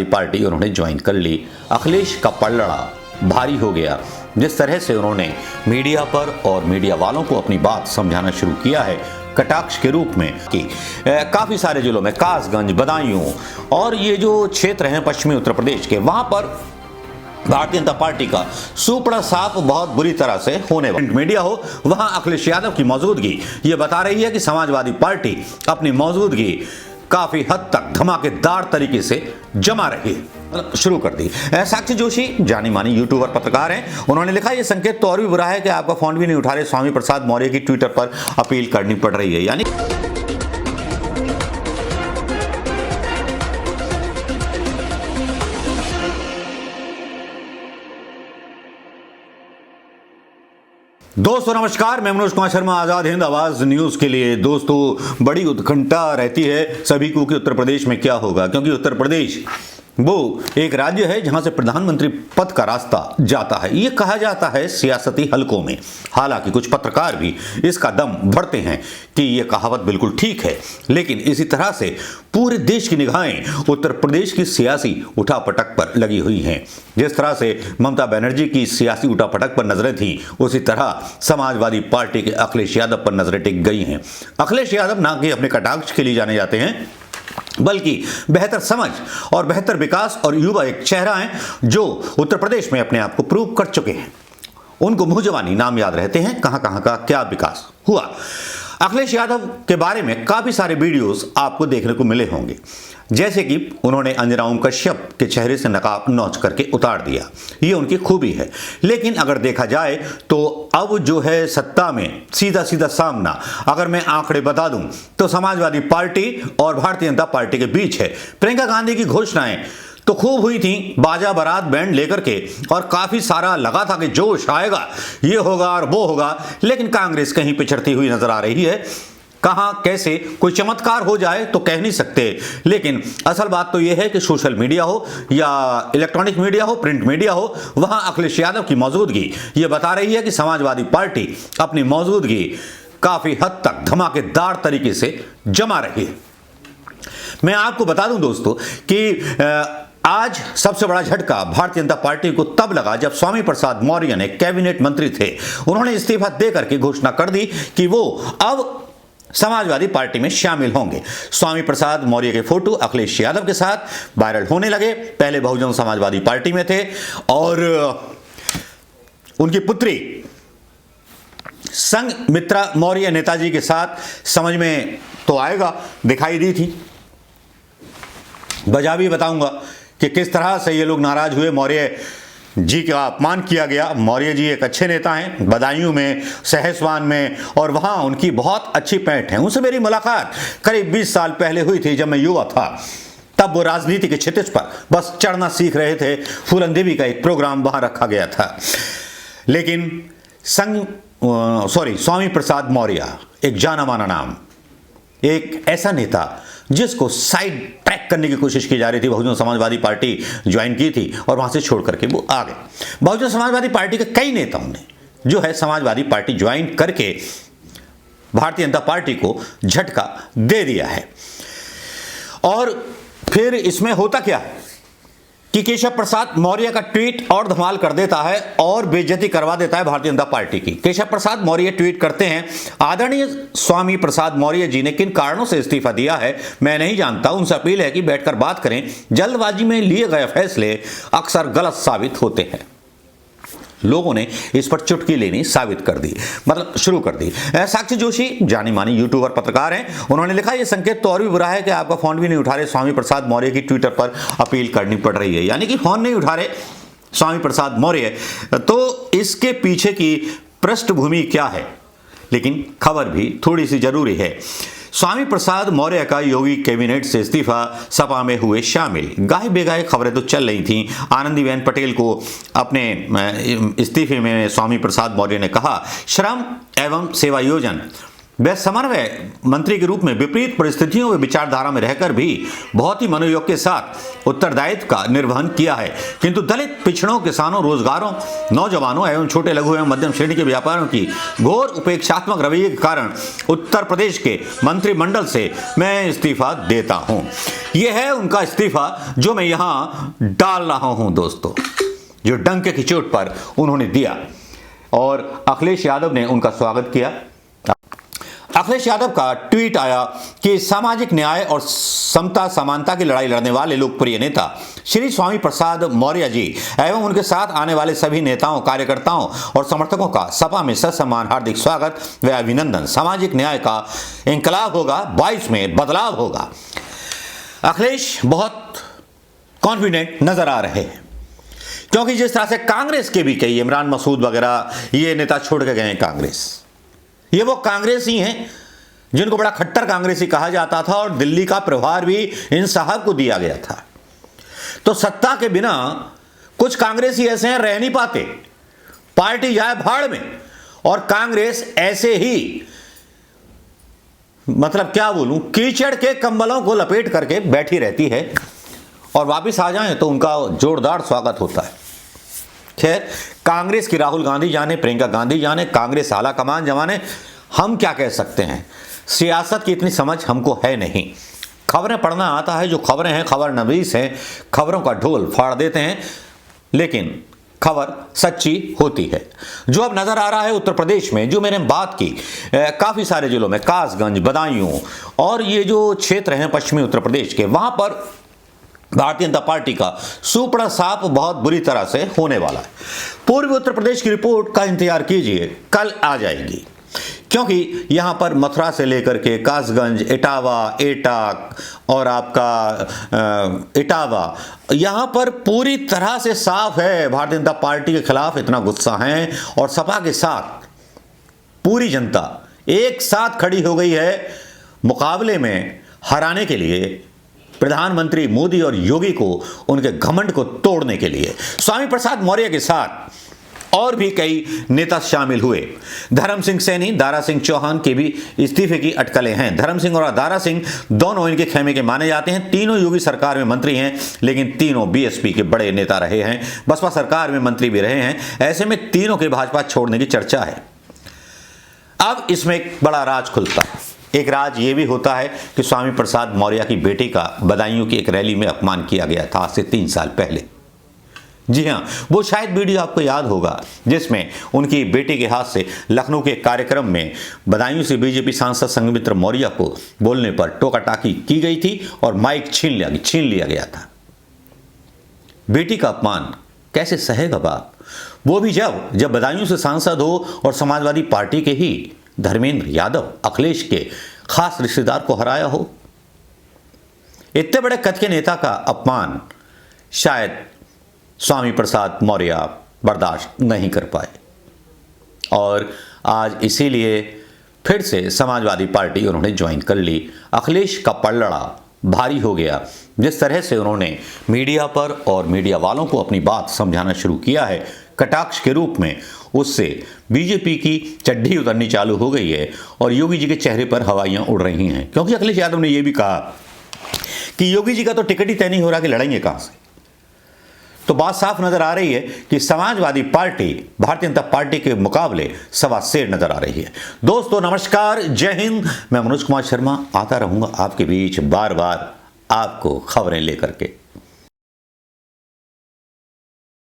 Party उन्होंने join कर ली। अखिलेश का पलड़ा भारी हो गया। जिस तरह से उन्होंने मीडिया पर और मीडिया वालों को अपनी बात समझाना शुरू किया है कटाक्ष के रूप में कि काफी सारे जिलों में कासगंज, बदायूं और ये जो क्षेत्र हैं पश्चिमी उत्तर प्रदेश के, वहां पर भारतीय जनता पार्टी का सुपड़ा साफ बहुत बुरी तरह से होने वाला। मीडिया हो वहां अखिलेश यादव की मौजूदगी ये बता रही है कि समाजवादी पार्टी अपनी मौजूदगी काफी हद तक धमाकेदार तरीके से जमा रही है। शुरू कर दी। साक्षी जोशी जानी मानी यूट्यूबर पत्रकार हैं। उन्होंने लिखा ये संकेत तो और भी बुरा है कि आपका फोन भी नहीं उठा रहे। स्वामी प्रसाद मौर्य की ट्विटर पर अपील करनी पड़ रही है। यानी दोस्तों नमस्कार, मैं मनोज कुमार शर्मा, आजाद हिंद आवाज न्यूज के लिए। दोस्तों बड़ी उत्कंठा रहती है सभी को कि उत्तर प्रदेश में क्या होगा, क्योंकि उत्तर प्रदेश वो एक राज्य है जहां से प्रधानमंत्री पद का रास्ता जाता है। ये कहा जाता है सियासती हलकों में। हालांकि कुछ पत्रकार भी इसका दम भरते हैं कि ये कहावत बिल्कुल ठीक है, लेकिन इसी तरह से पूरे देश की निगाहें उत्तर प्रदेश की सियासी उठापटक पर लगी हुई हैं। जिस तरह से ममता बनर्जी की सियासी उठापटक पर नजरें थीं, उसी तरह समाजवादी पार्टी के अखिलेश यादव पर नजरें टिक गई हैं। अखिलेश यादव ना कि अपने कटाक्ष के लिए जाने जाते हैं, बल्कि बेहतर समझ और बेहतर विकास और युवा एक चेहरा हैं जो उत्तर प्रदेश में अपने आप को प्रूव कर चुके हैं। उनको मुंह जवानी नाम याद रहते हैं, कहां कहां का क्या विकास हुआ। अखिलेश यादव के बारे में काफी सारे वीडियोस आपको देखने को मिले होंगे, जैसे कि उन्होंने अंजना ओम कश्यप के चेहरे से नकाब नोच करके उतार दिया। ये उनकी खूबी है। लेकिन अगर देखा जाए तो अब जो है सत्ता में सीधा सीधा सामना, अगर मैं आंकड़े बता दूं तो समाजवादी पार्टी और भारतीय जनता पार्टी के बीच है। प्रियंका गांधी की घोषणाएं तो खूब हुई थी, बाजा बारात बैंड लेकर के, और काफी सारा लगा था कि जोश आएगा, ये होगा और वो होगा। लेकिन कांग्रेस कहीं पिछड़ती हुई नजर आ रही है। कहां कैसे कोई चमत्कार हो जाए तो कह नहीं सकते, लेकिन असल बात तो यह है कि सोशल मीडिया हो या इलेक्ट्रॉनिक मीडिया हो, प्रिंट मीडिया हो, वहां अखिलेश यादव की मौजूदगी ये बता रही है कि समाजवादी पार्टी अपनी मौजूदगी काफी हद तक धमाकेदार तरीके से जमा रही है। मैं आपको बता दूं दोस्तों कि आज सबसे बड़ा झटका भारतीय जनता पार्टी को तब लगा जब स्वामी प्रसाद मौर्य ने कैबिनेट मंत्री थे, उन्होंने इस्तीफा देकर के घोषणा कर दी कि वो अब समाजवादी पार्टी में शामिल होंगे। स्वामी प्रसाद मौर्य के फोटो अखिलेश यादव के साथ वायरल होने लगे। पहले बहुजन समाजवादी पार्टी में थे और उनकी पुत्री संघमित्रा मौर्य नेताजी के साथ समझ में तो आएगा दिखाई दी थी। वजह भी बताऊंगा कि किस तरह से ये लोग नाराज हुए, मौर्य जी का अपमान किया गया। मौर्य जी एक अच्छे नेता हैं, बदायूं में, सहसवान में, और वहां उनकी बहुत अच्छी पैठ है। उनसे मेरी मुलाकात करीब 20 साल पहले हुई थी जब मैं युवा था। तब वो राजनीति के क्षितिज पर बस चढ़ना सीख रहे थे। फूलन देवी का एक प्रोग्राम वहां रखा गया था। लेकिन स्वामी प्रसाद मौर्य एक जाना माना नाम, एक ऐसा नेता जिसको साइड ट्रैक करने की कोशिश की जा रही थी। बहुजन समाजवादी पार्टी ज्वाइन की थी और वहां से छोड़ करके वो आ गए। बहुजन समाजवादी पार्टी के कई नेताओं ने जो है समाजवादी पार्टी ज्वाइन करके भारतीय जनता पार्टी को झटका दे दिया है। और फिर इसमें होता क्या है कि केशव प्रसाद मौर्य का ट्वीट और धमाल कर देता है और बेइज्जती करवा देता है भारतीय जनता पार्टी की। केशव प्रसाद मौर्य ट्वीट करते हैं, आदरणीय स्वामी प्रसाद मौर्य जी ने किन कारणों से इस्तीफा दिया है मैं नहीं जानता। उनसे अपील है कि बैठकर बात करें। जल्दबाजी में लिए गए फैसले अक्सर गलत साबित होते हैं। लोगों ने इस पर चुटकी लेनी साबित कर दी, मतलब शुरू कर दी। साक्षी जोशी जानी मानी यूट्यूबर पत्रकार हैं। उन्होंने लिखा ये संकेत तो और भी बुरा है कि आपका फोन भी नहीं उठा रहे। स्वामी प्रसाद मौर्य की ट्विटर पर अपील करनी पड़ रही है। यानी कि फोन नहीं उठा रहे स्वामी प्रसाद मौर्य। तो इसके पीछे की पृष्ठभूमि क्या है, लेकिन खबर भी थोड़ी सी जरूरी है। स्वामी प्रसाद मौर्य का योगी कैबिनेट से इस्तीफा, सपा में हुए शामिल। गाहे बेगाहे खबरें तो चल रही थीं। आनंदीबेन पटेल को अपने इस्तीफे में स्वामी प्रसाद मौर्य ने कहा, श्रम एवं सेवा योजन वह समन्वय मंत्री के रूप में विपरीत परिस्थितियों व विचारधारा में रहकर भी बहुत ही मनोयोग के साथ उत्तरदायित्व का निर्वहन किया है, किंतु दलित, पिछड़ों, किसानों, रोजगारों, नौजवानों एवं छोटे, लघु एवं मध्यम श्रेणी के व्यापारियों की घोर उपेक्षात्मक रवैये के कारण उत्तर प्रदेश के मंत्रिमंडल से मैं इस्तीफा देता हूं। यह है उनका इस्तीफा जो मैं यहां डाल रहा हूं दोस्तों, जो डंके की चोट पर उन्होंने दिया। और अखिलेश यादव ने उनका स्वागत किया। अखिलेश यादव का ट्वीट आया कि सामाजिक न्याय और समता समानता की लड़ाई लड़ने वाले लोकप्रिय नेता श्री स्वामी प्रसाद मौर्य जी एवं उनके साथ आने वाले सभी नेताओं, कार्यकर्ताओं और समर्थकों का सपा में ससम्मान हार्दिक स्वागत व अभिनंदन। सामाजिक न्याय का इंकलाब होगा, 22 में बदलाव होगा। अखिलेश बहुत कॉन्फिडेंट नजर आ रहे हैं, क्योंकि जिस तरह से कांग्रेस के भी कई इमरान मसूद वगैरह ये नेता छोड़ के गए हैं कांग्रेस, ये वो कांग्रेसी हैं जिनको बड़ा खट्टर कांग्रेसी कहा जाता था और दिल्ली का प्रभार भी इन साहब को दिया गया था। तो सत्ता के बिना कुछ कांग्रेसी ऐसे हैं रह नहीं पाते, पार्टी जाए भाड़ में, और कांग्रेस ऐसे ही मतलब क्या बोलूं, कीचड़ के कंबलों को लपेट करके बैठी रहती है और वापस आ जाएं तो उनका जोरदार स्वागत होता है। खैर, कांग्रेस की राहुल गांधी जाने, प्रियंका गांधी जाने, कांग्रेस आला कमान जमाने, हम क्या कह सकते हैं। सियासत की इतनी समझ हमको है नहीं। खबरें पढ़ना आता है, जो खबरें हैं खबर नवीस हैं, खबरों का ढोल फाड़ देते हैं, लेकिन खबर सच्ची होती है। जो अब नजर आ रहा है उत्तर प्रदेश में, जो मैंने बात की काफी सारे जिलों में, कासगंज, बदायूं और ये जो क्षेत्र हैं पश्चिमी उत्तर प्रदेश के, वहां पर भारतीय जनता पार्टी का सुपड़ा साफ बहुत बुरी तरह से होने वाला है। पूर्वी उत्तर प्रदेश की रिपोर्ट का इंतजार कीजिए, कल आ जाएगी, क्योंकि यहां पर मथुरा से लेकर के कासगंज, इटावा, एटा और आपका इटावा, यहां पर पूरी तरह से साफ है। भारतीय जनता पार्टी के खिलाफ इतना गुस्सा है और सपा के साथ पूरी जनता एक साथ खड़ी हो गई है मुकाबले में हराने के लिए प्रधानमंत्री मोदी और योगी को, उनके घमंड को तोड़ने के लिए। स्वामी प्रसाद मौर्य के साथ और भी कई नेता शामिल हुए। धर्म सिंह सैनी, दारा सिंह चौहान के भी इस्तीफे की अटकलें हैं। धर्म सिंह और दारा सिंह दोनों इनके खेमे के माने जाते हैं। तीनों योगी सरकार में मंत्री हैं, लेकिन तीनों बीएसपी के बड़े नेता रहे हैं, बसपा सरकार में मंत्री भी रहे हैं। ऐसे में तीनों के भाजपा छोड़ने की चर्चा है। अब इसमें एक बड़ा राज खुलता है। एक राज ये भी होता है कि स्वामी प्रसाद मौर्य की बेटी का बदायूं की एक रैली में अपमान किया गया था आज से 3 साल पहले। जी हां, वो शायद वीडियो आपको याद होगा जिसमें उनकी बेटी के हाथ से लखनऊ के कार्यक्रम में बदायूं से बीजेपी सांसद संघमित्र मौर्य को बोलने पर टोका-टाकी की गई थी और माइक छीन लिया गया था। बेटी का अपमान कैसे सहेगा बाप, वो भी जब बदायूं से सांसद हो और समाजवादी पार्टी के ही धर्मेंद्र यादव, अखिलेश के खास रिश्तेदार को हराया हो। इतने बड़े कद के नेता का अपमान शायद स्वामी प्रसाद मौर्य बर्दाश्त नहीं कर पाए और आज इसीलिए फिर से समाजवादी पार्टी उन्होंने ज्वाइन कर ली। अखिलेश का पलड़ा भारी हो गया। जिस तरह से उन्होंने मीडिया पर और मीडिया वालों को अपनी बात समझाना शुरू किया है कटाक्ष के रूप में, उससे बीजेपी की चड्ढी उतरनी चालू हो गई है और योगी जी के चेहरे पर हवाइयां उड़ रही हैं। क्योंकि अखिलेश यादव ने यह भी कहा कि योगी जी का तो टिकट ही तय नहीं हो रहा कि लड़ेंगे कहां से। तो बात साफ नजर आ रही है कि समाजवादी पार्टी भारतीय जनता पार्टी के मुकाबले सवा शेर नजर आ रही है। दोस्तों नमस्कार, जय हिंद। मैं मनोज कुमार शर्मा आता रहूंगा आपके बीच बार बार आपको खबरें लेकर के।